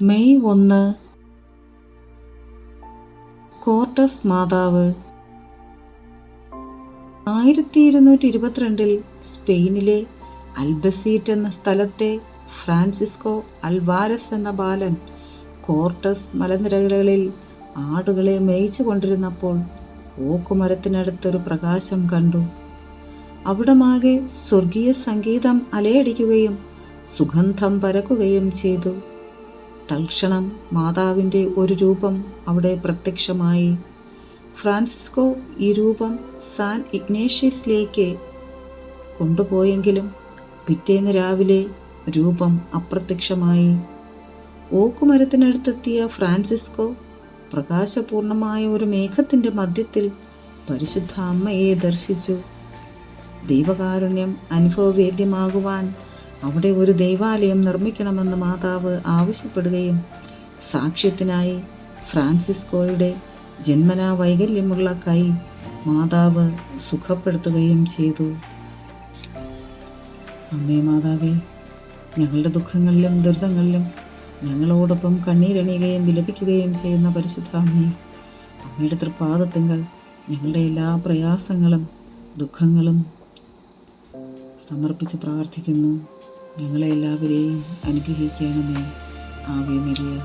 May 1 Cortez മാതാവ്. 1222 സ്പെയിനിലെ അൽബസീറ്റ് എന്ന സ്ഥലത്തെ ഫ്രാൻസിസ്കോ അൽവാരസ് എന്ന ബാലൻ കോർട്ടസ് മലനിരകളിൽ ആടുകളെ മേയിച്ചു കൊണ്ടിരുന്നപ്പോൾ ഓക്കുമരത്തിനടുത്തൊരു പ്രകാശം കണ്ടു. അവിടമാകെ സ്വർഗീയ സംഗീതം അലയടിക്കുകയും സുഗന്ധം പരക്കുകയും ചെയ്തു. തൽക്ഷണം മാതാവിൻ്റെ ഒരു രൂപം അവിടെ പ്രത്യക്ഷമായി. ഫ്രാൻസിസ്കോ ഈ രൂപം സാൻ ഇഗ്നേഷ്യസിലേക്ക് കൊണ്ടുപോയെങ്കിലും പിറ്റേന്ന് രാവിലെ രൂപം അപ്രത്യക്ഷമായി. ഓക്കുമരത്തിനടുത്തെത്തിയ ഫ്രാൻസിസ്കോ പ്രകാശപൂർണമായ ഒരു മേഘത്തിൻ്റെ മധ്യത്തിൽ പരിശുദ്ധ അമ്മയെ ദർശിച്ചു. ദൈവകാരുണ്യം അനുഭവവേദ്യമാകുവാൻ അവിടെ ഒരു ദൈവാലയം നിർമ്മിക്കണമെന്ന് മാതാവ് ആവശ്യപ്പെടുകയും സാക്ഷ്യത്തിനായി ഫ്രാൻസിസ്കോയുടെ ജന്മനാ വൈകല്യമുള്ള കൈ മാതാവ് സുഖപ്പെടുത്തുകയും ചെയ്തു. അമ്മേ മാതാവേ, ഞങ്ങളുടെ ദുഃഖങ്ങളിലും ദുരിതങ്ങളിലും ഞങ്ങളോടൊപ്പം കണ്ണീരണിയുകയും വിലപിക്കുകയും ചെയ്യുന്ന പരിശുദ്ധ അമ്മേ, അമ്മയുടെ തൃപ്പാദത്തിങ്കൽ ഞങ്ങളുടെ എല്ലാ പ്രയാസങ്ങളും ദുഃഖങ്ങളും സമർപ്പിച്ച് പ്രാർത്ഥിക്കുന്നു. ഞങ്ങളെ എല്ലാവരെയും അനുഗ്രഹിക്കണമേ. Ave Maria.